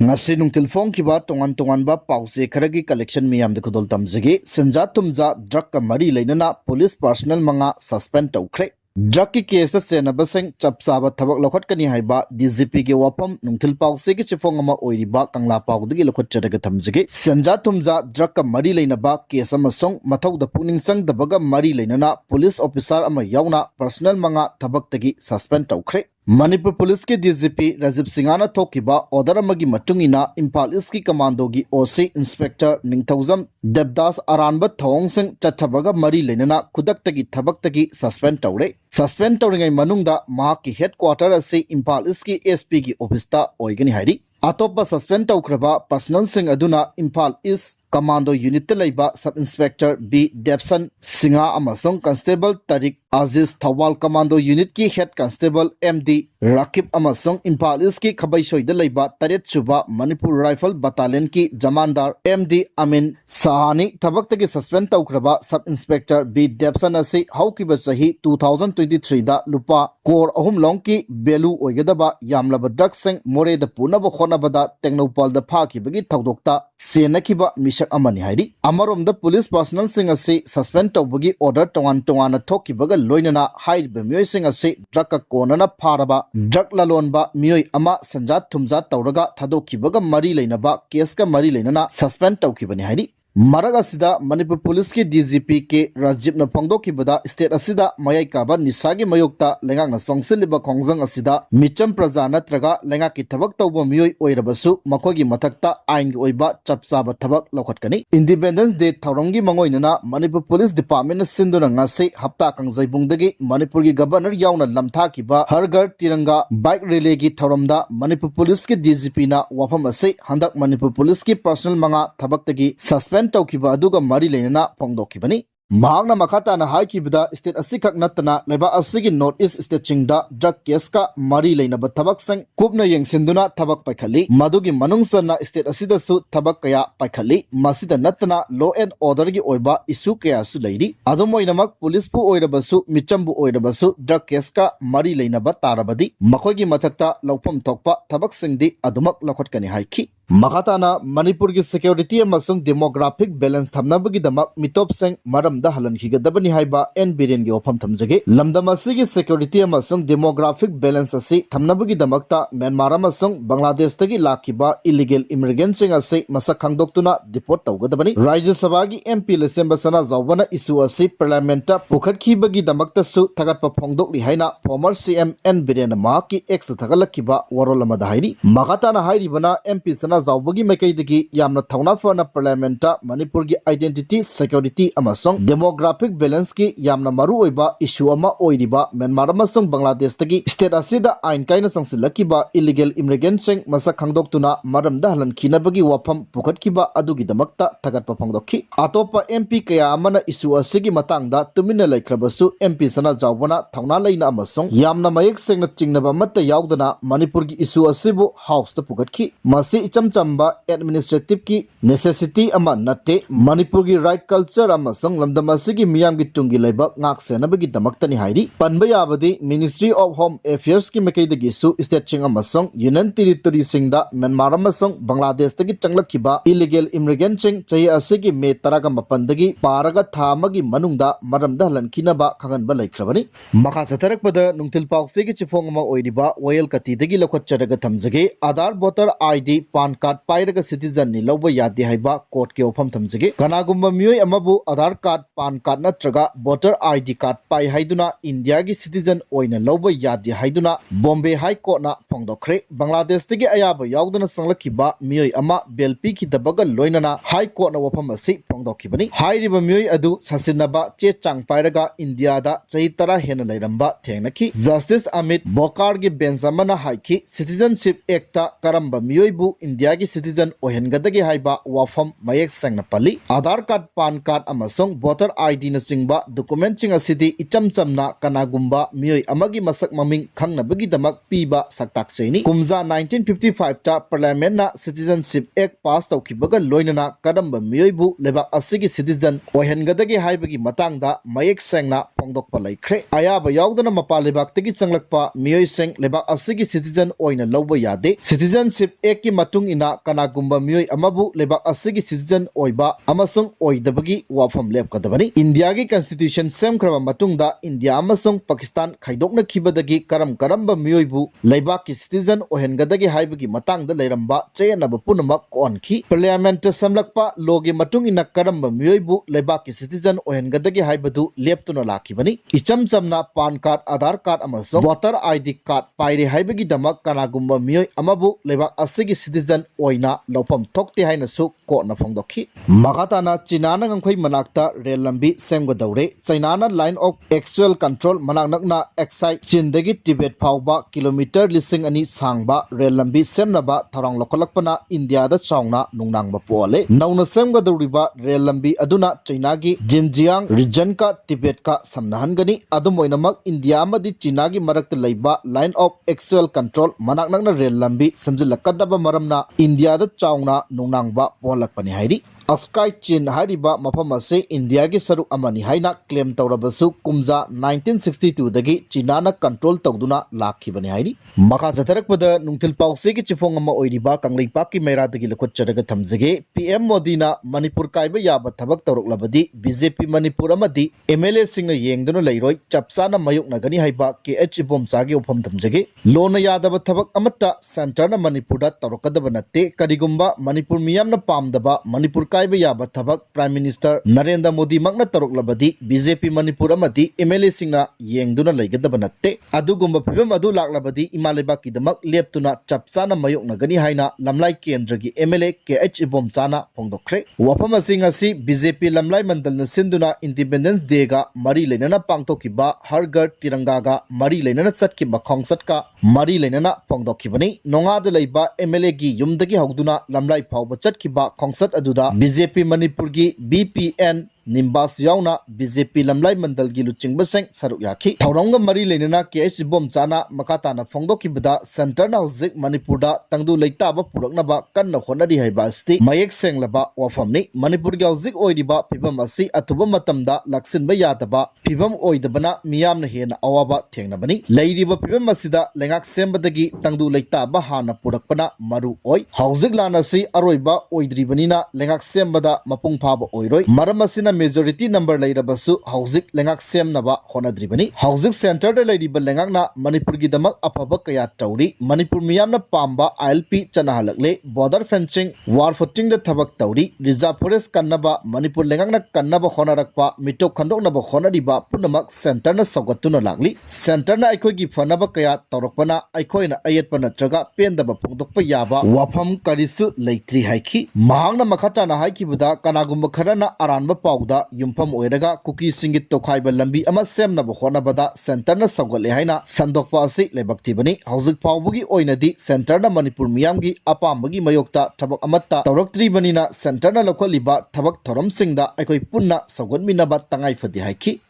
ngasi nungtil phong kiba tongan tongan ba pause kharagi collection miyam de khodol tamjigi senja tumja drug ka mari leinana police personnel manga suspend taukhre drug ki case se na baseng chapsa ba thabak lokhot kani haiba DGP ge wapam nungtil pause ki chifong ama oiriba kangla pawdagi lokhot chadaga tamjigi senja tumja drug ka mari leina ba case ama song mathau da puning sang da baga mari leinana police officer ama yauna personnel manga thabak tagi suspend taukhre Manipur Police के DGP Rajiv Singhana थोकिबा order अमगी मतुंगिना Imphal east की commando की OC inspector Ningthoujam Devdas अरानब थोंग सिंह चथबगा मरी लेनना खुदक्तगी थबक्तगी सस्पेंड तौरे सस्पेंड तौरिंगै मनुंगदा माकी हेडक्वार्टर असी इम्फाल ईस्ट की एसपी की ऑफिसता ओइगनि हाइरी अतोपा सस्पेंड तौख्रबा पर्सनल सिंह अदुना इम्फाल ईस्ट कमांडो यूनिट लेबा सब इंस्पेक्टर बी डेप्सन सिंहा अमसोंग कांस्टेबल तारिक आजिज थवाल कमांडो यूनिट की head constable MD Rakib अमसोंग Imphal east की खबैसोइद लेबा तरेट सुबा मणिपुर राइफल बटालियन की जमानदार एमडी अमीन साहानी थबक्तगी सस्पेंड तौख्रबा सब इंस्पेक्टर बी डेप्सन असी हौकिबा सही 2023 दा लुपा कोर अहुम लोंग की बेलू ओइगदबा यामलब ड्रग सिंह मोरेद पुनब खोनबदा टेक्नोपाल दा फाकिबगी थौदोक्ता सेनखिबा मिशक अमनि हाइरी अमरोमदा पुलिस पर्सनल सिंह असी सस्पेंड तौबगी ऑर्डर तोंगान तोंगान थोकिबगा लोइनना हाइरिबा मियोय सिंह असी ड्रग का कोनना फारबा ड्रग ललोनबा मियोय अमा संजा थुमजा तौरगा थादोखिबगा मरी लेनबा केस का मरी लेनना सस्पेंड तौखिबनि हाइरी मरग असिदा मणिपुर पुलिस की DGP के राजीव न फोंदोखिबदा स्टेट असिदा मयाई काबा निसागी मयोक्ता लेंगांगना सोंसिलिबा खोंजंग असिदा मिचम प्रजा नत्रगा लेंगा की थबक तौबा मियोय ओइरबसु मखोगी मथक्ता आइन की ओइबा चपसाबा थबक लौखटकनी इंडिपेंडेंस डे थौरंगी मंगोइनना मणिपुर पुलिस डिपार्टमेंट सिंदुना ngasi हप्ता कंजैबुंगदगी मणिपुर की गवर्नर यावना लमथाकिबा हर घर तिरंगा बाइक रैली की थौरमदा मणिपुर पुलिस की DGP ना वाफम असे हंदक मणिपुर पुलिस की पर्सनल मंगा थबक्तगी सस्पेंड तौखिबा अदुगा मरी लेनना फोंदोखिबनी महागना मखाताना हाइकिबदा स्टेट असिखक नत्तना लेबा असिगी नॉर्थ ईस्ट स्टेट चिंगदा ड्रग केस का मरी लेनबा थबक संग कुपना यंगसिंदुना थबक पाइखली मदुगी मनुंगसना स्टेट असिदसु थबक कया पाइखली मसिदा नत्तना लॉ एंड ऑर्डर की ओइबा इशू कया सु लेरी अदुमोइनमक पुलिस पु ओइरबसु मिचमबु ओइरबसु ड्रग केस का मरी लेनबा तारबदी मखोगी मथक्ता लौफम थोकपा थबक सिंगदी अदुमक लखटकनि हाइखी मखाताना मणिपुर की सिक्योरिटी अमसुंग डेमोग्राफिक बैलेंस थमनबगी दमक मिटोप सिंग मरमदा हलनखिगदबनि हाइबा एन बिरेन की ओफम थमजगे लमदम असिगी सिक्योरिटी अमसुंग डेमोग्राफिक बैलेंस असि थमनबगी दमकता म्यांमार अमसुंग बांग्लादेश तगी लाखिबा इलीगल इमिग्रेंट सिंग असि मसक खंगदोक्तुना डिपोर्ट तौगदबनि राज्य सभा की MP लेसेंब सना जावना इशू असि पार्लियामेंट पुखटखिबगी दमकतसु थगतपा फोंदोकलि हाइना फॉर्मर CM एन बिरेन माकी एक्स थगलखिबा वरोलमदा हाइरी मखाताना हाइरिबना MP सना जावबगी मैकैदगी यामना थौना फना पार्लियामेंट मणिपुर की आइडेंटिटी सिक्योरिटी अमसुंग डेमोग्राफिक बैलेंस की यामना मरु ओइबा इशू अमा ओइरिबा म्यांमार अमसुंग बांग्लादेश तगी स्टेट असिदा आइन काइना संसिलखिबा इलीगल इमिग्रेंट सिंग मसक खंगदोक्तुना मरमदा हलनखिनबगी वाफम पुखटखिबा अदुगी दमकता थगतपा फोंदोखि अतोपा MP कया अमना इशू असिगी मतंगदा तुमिना लैख्रबसु MP सना जावना थौना लैना अमसुंग यामना मयेक सेंगना चिंगनबा मत्ता यावदना मणिपुर की इशू असिबु हाउस त पुखटखि मसि इचम चंबा एडमिनिस्ट्रेटिव की नेसेसिटी अमा नते मणिपुर की राइट कल्चर अमसंग लमदम असिगी मियाम की तुंगी लेबक ngak senabagi damakta ni hairi panba yabadi Ministry of Home Affairs की मैकैदगी सु स्टेट चिंग अमसंग यूनियन टेरिटरी सिंगदा म्यांमार अमसंग बांग्लादेश तगी चंगलखिबा इलीगल इमिग्रेंट चिंग चई असिगी मे तरागा मपंदगी पारगा थामगी मनुंगदा मरमदा हलनखिनबा खगनबा लैख्रबनी मखा सतरकपदा नुंगथिल पाउसे की चिफोंग अमा ओइरिबा वयल कतिदगी लखोचरगा थमजगे Aadhaar voter ID PAN card पाइरगा सिटीजन नि लौबा यादे हाइबा कोर्ट के ओफम थमजगे कनागुम्बा मियोय अमाबु आधार कार्ड पान कार्ड नत्रगा वोटर ID कार्ड पाइ हाइदुना इंडिया की सिटीजन ओइना लौबा यादे हाइदुना बॉम्बे हाई कोर्ट ना फोंदोखरे बांग्लादेश तगे अयाबा यावदना संगलखिबा मियोय अमा बेलपी की दबगा लोइनना हाई कोर्ट ना वफम असि फोंदोखिबनी हाइरिबा मियोय अदु ससिनबा चे चांग पाइरगा इंडिया दा चही तरा हेन लैरंबा थेंगनखि जस्टिस अमित बोकार की बेंच अमना हाइखि सिटीजनशिप एक्ट करंबा मियोयबु इंडिया की सिटीजन ओहेनगदगे हाइबा वाफम मयेक सेंगना पल्ली आधार कार्ड पान कार्ड अमसोंग वोटर ID न चिंगबा डॉक्यूमेंट चिंग असिदी इचम चमना कनागुम्बा मियोय अमगी मसक ममिंग खंगनबगी दमक पीबा सक्ताक्सेनी कुमजा 1955 ता पार्लियामेंट ना सिटीजनशिप एक्ट पास तौखिबगा लोइनना करंबा मियोयबु लेबा असिगी सिटीजन ओहेनगदगे हाइबगी मतंगदा मयेक सेंगना फोंदोकपा लैख्रे अयाबा यावदना मपा लेबाक्तगी चंगलकपा मियोय सेंग लेबा असिगी सिटीजन ओइना लौबा यादे सिटीजनशिप एक्ट की मतुंग matung ina kanagumba mioi amabu lebak asigi citizen oiba amasung oidabagi wafam lepkadabani India gi constitution semkraba matungda India amasung Pakistan khaidokna khibadagi karamba mioibu lebak ki citizen ohengadagi haibagi matangda leiramba cheyanaba punamak onki parliament samlakpa logi matung ina karamba mioibu lebak ki citizen ohengadagi haibadu leptuna lakibani icham chamna pan card Adhaar card amasung voter ID card paire haibagi damak kanagumba mioi amabu lebak asigi citizen oina lopam thokte hainasu ko na phongdokhi magatana China na ngkhoi manakta rail lambi semgadawre China na line of actual control manaknakna excite Chin-dagi Tibet phawba kilometer lising ani sangba rail lambi semnaba tharang lokalakpana India da chawna nungnangba pole nauna semgadawriba rail lambi aduna China gi Xinjiang region ka Tibet ka samnahangani adumoinamak India amadi China gi marakta leiba line of actual control manaknakna rail lambi samjilakadaba maramna India da chawna nungnangba polakpani hairi Askai Chin hariba mafam ase India gi saru amani haina claim tawrabasu kumza 1962 dagi China na control tawduna lakhibani hairi makha zatharakpada nungthil pause gi chifong ama oiriba kanglaipa ki meira dagi lakhot charaga thamjage PM Modi na Manipur kaiba yaba thabak tawroklabadi BJP Manipur amadi MLA singna yengduna leiroi chapsana mayuk nagani haiba KH Bomcha gi upam thamjage lona yadaba thabak amatta center na Manipur da tawrokadaba natte karigumba Manipur miyam na pamdaba Manipur kaiba yaba thabak Prime Minister Narendra Modi makna taroklabadi BJP Manipur amadi MLA singna yengduna leigadaba natte adugumba phibam adu laklabadi imaleba kidamak leptuna chapsana mayok nagani haina lamlai kendra gi MLA KH Bomchana phongdokre wafam asinga si BJP lamlai mandal na sinduna Independence Day ga mari leinana pangtokiba har ghar tiranga ga mari leinana chatkiba khongsat ka mari leinana phongdokhibani nonga da leiba MLA gi yumdagi hawduna lamlai phawba chatkiba khongsat aduda BJP Manipur gi BPN Nimbas yauna BJP lamlai mandal gi luchingba seng saruk yakhi thauronga mari leinana KH Bomchana makatana phongdokibada center na hojik Manipur da tangdu leitaba puraknaba kanna honari haiba asti mayek senglaba wafamni Manipur gi hojik oiriba phibam asi athuba matamda laksinba yadaba phibam oidabana miyamna hena awaba thengnabani leiriba phibam asida lengak sembadagi tangdu leitaba hana purakpana maru oi hojik lanasi aroiba oidribanina lengak sembada mapung phaba oiroi maram asina majority number leirabasu hojik lengak semnaba honadribani hojik center da leiriba lengakna Manipur gi damak afaba kaya tawri Manipur miyamna pamba ILP chanahalakle border fencing war footing da thabak tawri reserve forest kannaba Manipur lengakna kannaba honarakpa mitok khandoknaba honariba punamak center na sogatuna lakli center na aikoi gi fanaba kaya tawrakpana aikoina ayetpa natraga pendaba phongdokpa yaba wafam karisu leitri haiki mahangna makhatana haikibada kanagumba kharana aranba pawda yumpham oiraga kuki singit tokhaiba lambi ama semnaba honabada center na sawgatle haina sandokpa ase lebaktibani hojik pawbugi oinadi center na Manipur miyamgi apambagi mayokta thabak amatta tawraktribanina center na lokhaliba thabak thorom singda aikoi punna sawgatminaba tangai fadi haiki